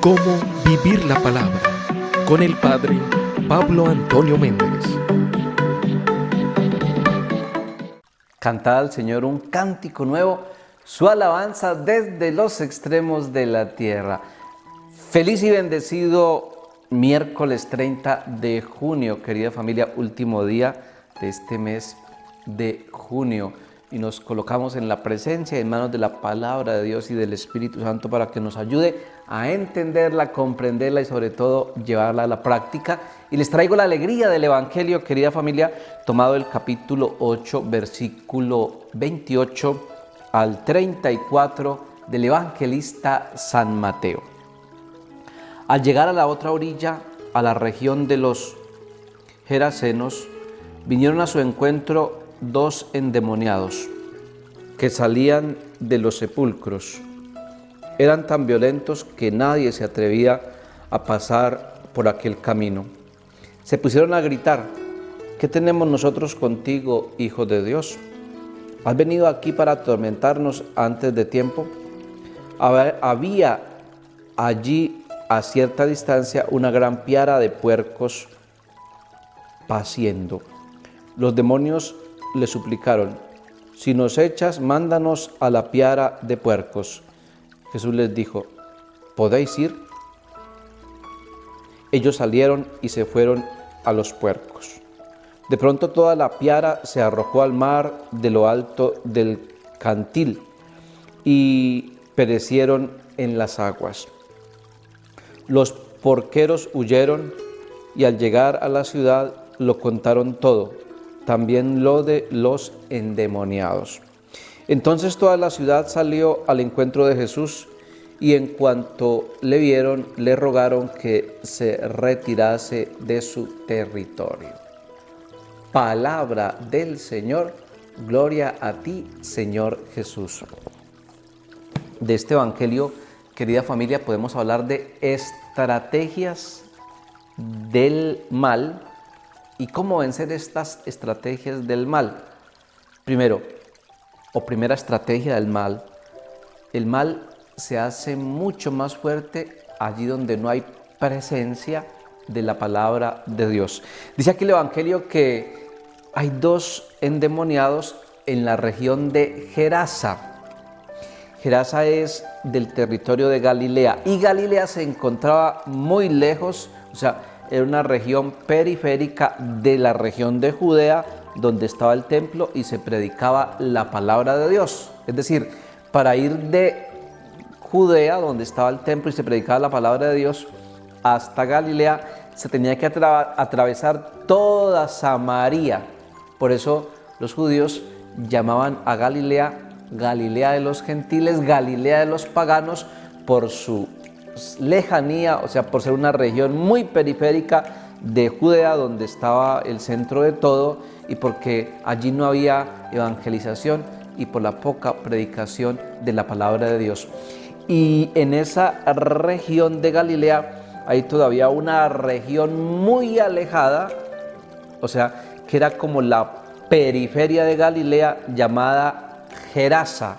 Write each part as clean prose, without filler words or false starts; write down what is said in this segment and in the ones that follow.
Cómo vivir la palabra con el Padre Pablo Antonio Méndez. Cantad al Señor un cántico nuevo, su alabanza desde los extremos de la tierra. Feliz y bendecido miércoles 30 de junio, querida familia, último día de este mes de junio. Y nos colocamos en la presencia, en manos de la palabra de Dios y del Espíritu Santo para que nos ayude a entenderla, comprenderla y sobre todo llevarla a la práctica. Y les traigo la alegría del Evangelio, querida familia, tomado el capítulo 8, versículo 28 al 34 del evangelista San Mateo. Al llegar a la otra orilla, a la región de los Gerasenos, vinieron a su encuentro dos endemoniados que salían de los sepulcros. Eran tan violentos que nadie se atrevía a pasar por aquel camino. Se pusieron a gritar: ¿qué tenemos nosotros contigo, Hijo de Dios? ¿Has venido aquí para atormentarnos antes de tiempo? Había allí a cierta distancia una gran piara de puercos paciendo. Los demonios le suplicaron: si nos echas, mándanos a la piara de puercos. Jesús les dijo: ¿podéis ir? Ellos salieron y se fueron a los puercos. De pronto toda la piara se arrojó al mar de lo alto del cantil y perecieron en las aguas. Los porqueros huyeron y al llegar a la ciudad lo contaron todo, también lo de los endemoniados. Entonces toda la ciudad salió al encuentro de Jesús y en cuanto le vieron, le rogaron que se retirase de su territorio. Palabra del Señor, gloria a ti, Señor Jesús. De este evangelio, querida familia, podemos hablar de estrategias del mal y cómo vencer estas estrategias del mal. Primera estrategia del mal: el mal se hace mucho más fuerte allí donde no hay presencia de la palabra de Dios. Dice aquí el Evangelio que hay dos endemoniados en la región de Gerasa. Gerasa es del territorio de Galilea y Galilea se encontraba muy lejos, era una región periférica de la región de Judea, donde estaba el templo y se predicaba la palabra de Dios. Es decir, para ir de Judea, donde estaba el templo y se predicaba la palabra de Dios, hasta Galilea, se tenía que atravesar toda Samaria. Por eso los judíos llamaban a Galilea, Galilea de los gentiles, Galilea de los paganos, por su lejanía, por ser una región muy periférica de Judea, donde estaba el centro de todo, y porque allí no había evangelización y por la poca predicación de la palabra de Dios. Y en esa región de Galilea hay todavía una región muy alejada, que era como la periferia de Galilea, llamada Gerasa.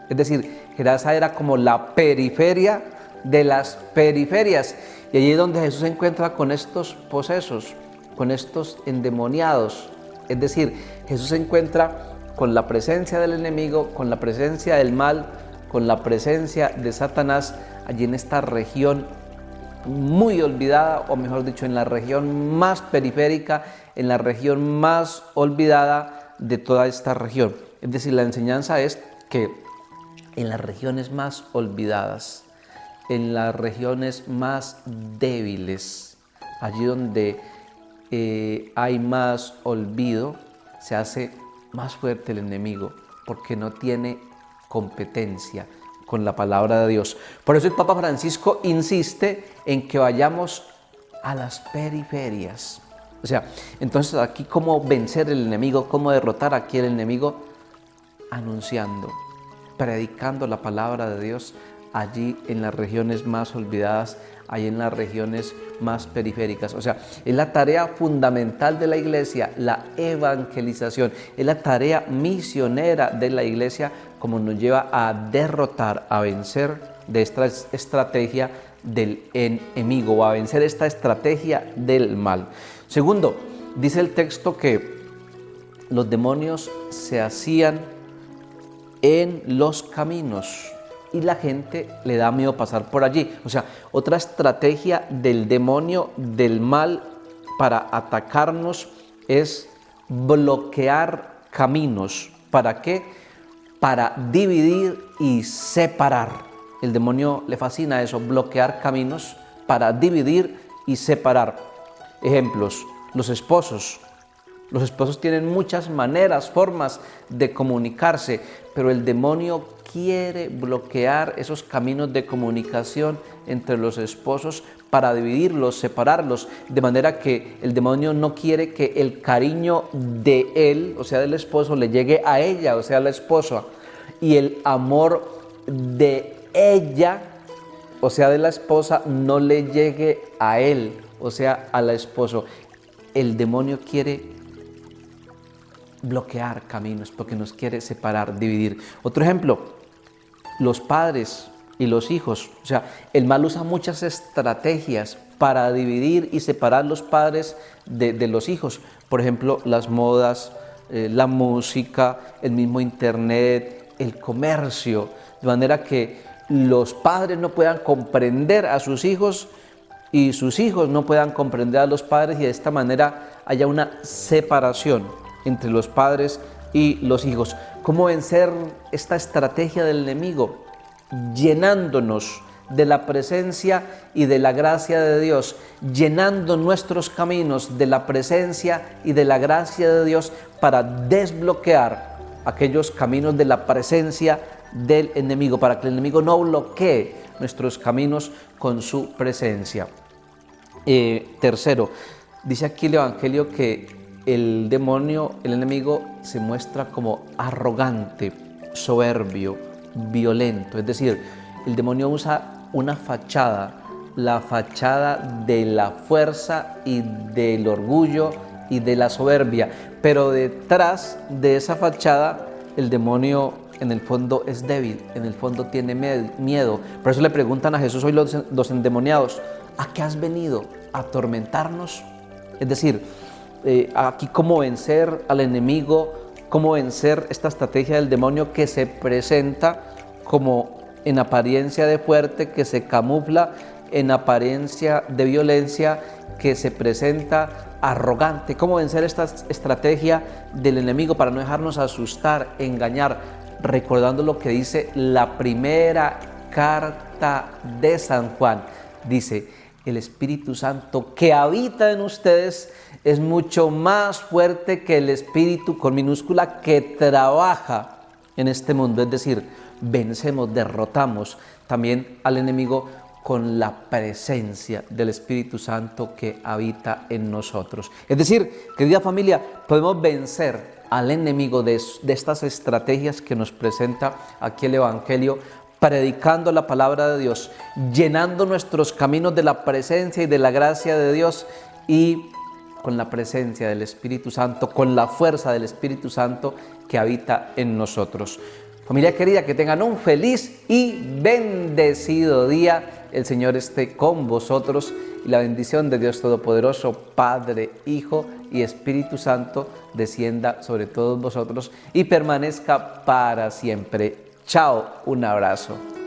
Es decir, Gerasa era como la periferia de las periferias. Y allí es donde Jesús se encuentra con estos posesos, con estos endemoniados. Es decir, Jesús se encuentra con la presencia del enemigo, con la presencia del mal, con la presencia de Satanás, allí en esta región muy olvidada, o mejor dicho, en la región más periférica, en la región más olvidada de toda esta región. Es decir, la enseñanza es que en las regiones más olvidadas, en las regiones más débiles, allí donde hay más olvido, se hace más fuerte el enemigo, porque no tiene competencia con la palabra de Dios. Por eso el Papa Francisco insiste en que vayamos a las periferias. Entonces aquí, ¿cómo vencer el enemigo? ¿Cómo derrotar aquí el enemigo? Anunciando, predicando la palabra de Dios allí en las regiones más olvidadas, allí en las regiones más periféricas. Es la tarea fundamental de la iglesia, la evangelización. Es la tarea misionera de la iglesia, como nos lleva a derrotar, a vencer de esta estrategia del enemigo o a vencer esta estrategia del mal. Segundo, dice el texto que los demonios se hacían en los caminos y la gente le da miedo pasar por allí. O sea, otra estrategia del demonio, del mal, para atacarnos es bloquear caminos. ¿Para qué? Para dividir y separar. El demonio le fascina eso, bloquear caminos para dividir y separar. Ejemplos, los esposos. Los esposos tienen muchas maneras, formas de comunicarse, pero el demonio quiere bloquear esos caminos de comunicación entre los esposos para dividirlos, separarlos, de manera que el demonio no quiere que el cariño de él, o sea, del esposo, le llegue a ella, o sea, a la esposa, y el amor de ella, o sea, de la esposa, no le llegue a él, o sea, al esposo. El demonio quiere bloquear caminos porque nos quiere separar, dividir. Otro ejemplo, los padres y los hijos. O sea, el mal usa muchas estrategias para dividir y separar los padres de los hijos. Por ejemplo, las modas, la música, el mismo internet, el comercio, de manera que los padres no puedan comprender a sus hijos y sus hijos no puedan comprender a los padres, y de esta manera haya una separación entre los padres y los hijos. ¿Cómo vencer esta estrategia del enemigo? Llenándonos de la presencia y de la gracia de Dios, llenando nuestros caminos de la presencia y de la gracia de Dios para desbloquear aquellos caminos de la presencia del enemigo, para que el enemigo no bloquee nuestros caminos con su presencia. Tercero, dice aquí el Evangelio que el demonio, el enemigo, se muestra como arrogante, soberbio, violento. Es decir, el demonio usa una fachada, la fachada de la fuerza y del orgullo y de la soberbia. Pero detrás de esa fachada, el demonio en el fondo es débil, en el fondo tiene miedo. Por eso le preguntan a Jesús hoy los endemoniados: ¿a qué has venido? ¿A atormentarnos? Es decir, aquí cómo vencer al enemigo, cómo vencer esta estrategia del demonio que se presenta como en apariencia de fuerte, que se camufla en apariencia de violencia, que se presenta arrogante. ¿Cómo vencer esta estrategia del enemigo para no dejarnos asustar, engañar? Recordando lo que dice la primera carta de San Juan. Dice: el Espíritu Santo que habita en ustedes es mucho más fuerte que el espíritu con minúscula que trabaja en este mundo. Es decir, vencemos, derrotamos también al enemigo con la presencia del Espíritu Santo que habita en nosotros. Es decir, querida familia, podemos vencer al enemigo de estas estrategias que nos presenta aquí el Evangelio, predicando la palabra de Dios, llenando nuestros caminos de la presencia y de la gracia de Dios, y con la presencia del Espíritu Santo, con la fuerza del Espíritu Santo que habita en nosotros. Familia querida, que tengan un feliz y bendecido día. El Señor esté con vosotros y la bendición de Dios Todopoderoso, Padre, Hijo y Espíritu Santo, descienda sobre todos vosotros y permanezca para siempre. Chao, un abrazo.